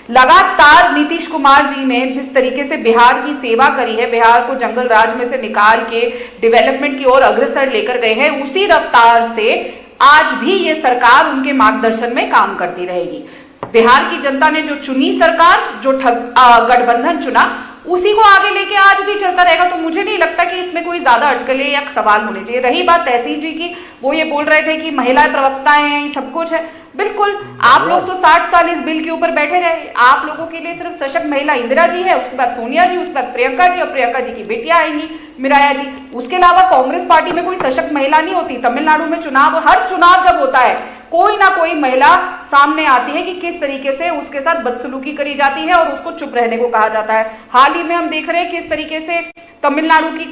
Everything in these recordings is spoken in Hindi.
लगातार नीतीश कुमार जी ने जिस तरीके से बिहार की सेवा करी है, बिहार को जंगल राज में से निकाल के डेवलपमेंट की ओर अग्रसर लेकर गए हैं, उसी रफ्तार से आज भी ये सरकार उनके मार्गदर्शन में काम करती रहेगी। बिहार की जनता ने जो चुनी सरकार, जो गठबंधन चुना, उसी को आगे लेके आज भी चलता रहेगा। तो मुझे नहीं लगता कि इसमें कोई ज्यादा अटकलें या सवाल होने चाहिए। रही बात तहसील जी की, वो ये बोल रहे थे कि महिलाएं प्रवक्ताएं हैं, ये सब कुछ है। बिल्कुल, आप लोग तो 60 साल इस बिल के ऊपर बैठे रहे। आप लोगों के लिए सिर्फ सशक्त महिला इंदिरा जी है, उसके बाद सोनिया जी, उसके बाद प्रियंका जी, और प्रियंका जी की बेटियां आएंगी मिराया जी। उसके अलावा कांग्रेस पार्टी में कोई सशक्त महिला नहीं होती। तमिलनाडु में चुनाव, हर चुनाव जब होता है, कोई ना कोई महिला सामने आती है कि किस तरीके से उसके साथ बदसलूकी करी जाती है और उसको चुप रहने को कहा जाता है। हाल ही में हम देख रहे हैं किस तरीके से तमिलनाडु की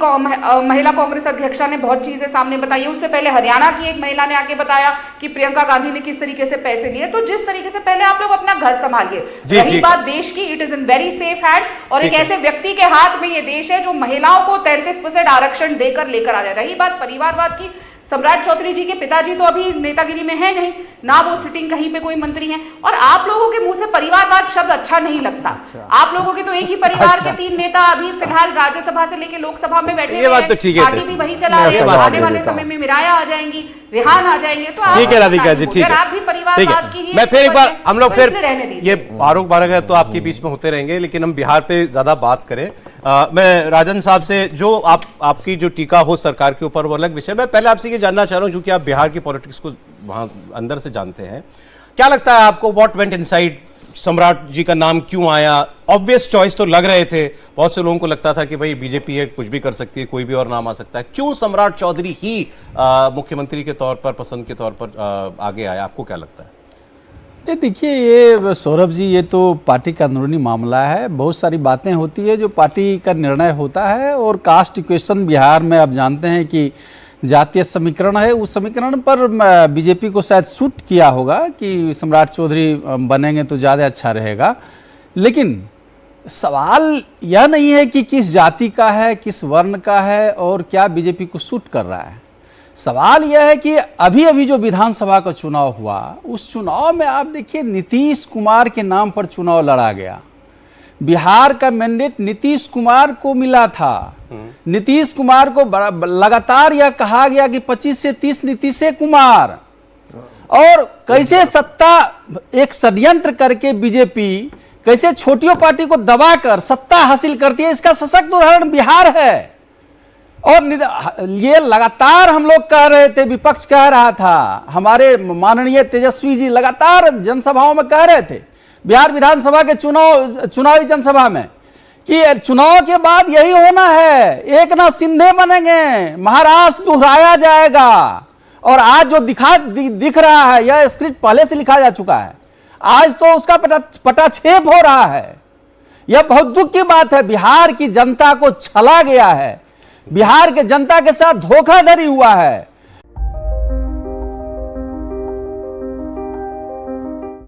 महिला कांग्रेस अध्यक्षा ने बहुत चीजें सामने बताई है। उससे पहले हरियाणा की एक महिला ने आके बताया कि प्रियंका गांधी ने किस तरीके से पैसे लिए। तो जिस तरीके से, पहले आप लोग अपना घर संभालिए। रही बात देश की, it is in very safe hand, और एक ऐसे व्यक्ति के हाथ में ये देश है जो महिलाओं को 33% आरक्षण देकर लेकर आ जाए। रही बात परिवारवाद की, सम्राट चौधरी जी के पिताजी तो अभी नेतागिरी में है नहीं, ना वो सिटिंग कहीं पे कोई मंत्री हैं, और आप लोगों के मुंह से परिवारवाद शब्द अच्छा नहीं लगता। आप लोगों के तो एक ही परिवार के 3 नेता अभी फिलहाल राज्यसभा से लेके लोकसभा में बैठे ये बात तो ठीक है, पार्टी भी वही चला रही है। आने वाले समय में मिराया आ जाएंगी, रेहान आ जाएंगे। तो ठीक है राधिका जी, ठीक है, आप भी परिवारवाद की, मैं फिर एक बार, हम लोग फिर ये आरोप बारह तो आपके बीच में होते रहेंगे, लेकिन हम बिहार पे ज्यादा बात करें। मैं राजन साहब से, जो आपकी जो टीका हो सरकार के ऊपर वो अलग विषय। मैं पहले आपसे ये जानना चाह रहा हूँ, क्योंकि आप बिहार की पॉलिटिक्स को वहां अंदर से जानते हैं, क्या लगता है आपको, व्हाट वेंट इनसाइड? सम्राट जी का नाम क्यों आया? ऑब्वियस चॉइस तो लग रहे थे, बहुत से लोगों को लगता था कि भाई बीजेपी है, कुछ भी कर सकती है, कोई भी और नाम आ सकता है। क्यों सम्राट चौधरी ही मुख्यमंत्री के तौर पर, पसंद के तौर पर आगे आया? आपको क्या लगता है? देखिए, ये सौरभ जी, ये तो पार्टी का अंदरूनी मामला है। बहुत सारी बातें होती है जो पार्टी का निर्णय होता है, और कास्ट इक्वेशन बिहार में आप जानते हैं कि जातीय समीकरण है, उस समीकरण पर बीजेपी को शायद सूट किया होगा कि सम्राट चौधरी बनेंगे तो ज़्यादा अच्छा रहेगा। लेकिन सवाल यह नहीं है कि किस जाति का है, किस वर्ण का है, और क्या बीजेपी को सूट कर रहा है। सवाल यह है कि अभी अभी जो विधानसभा का चुनाव हुआ, उस चुनाव में आप देखिए नीतीश कुमार के नाम पर चुनाव लड़ा गया। बिहार का मैंडेट नीतीश कुमार को मिला था। नीतीश कुमार को लगातार यह कहा गया कि 25 से 30 नीतीश कुमार, और कैसे सत्ता, एक षड्यंत्र करके बीजेपी कैसे छोटियों पार्टी को दबाकर सत्ता हासिल करती है, इसका सशक्त उदाहरण बिहार है। और ये लगातार हम लोग कह रहे थे, विपक्ष कह रहा था, हमारे माननीय तेजस्वी जी लगातार जनसभाओं में कह रहे थे, बिहार विधानसभा के चुनावी जनसभा में, कि चुनाव के बाद यही होना है, एक ना सिंधे बनेंगे, महाराष्ट्र दोहराया जाएगा। और आज जो दिख रहा है, यह स्क्रिप्ट पहले से लिखा जा चुका है, आज तो उसका पटाक्षेप हो रहा है। यह बहुत दुख की बात है। बिहार की जनता को छला गया है, बिहार के जनता के साथ धोखाधड़ी हुआ है।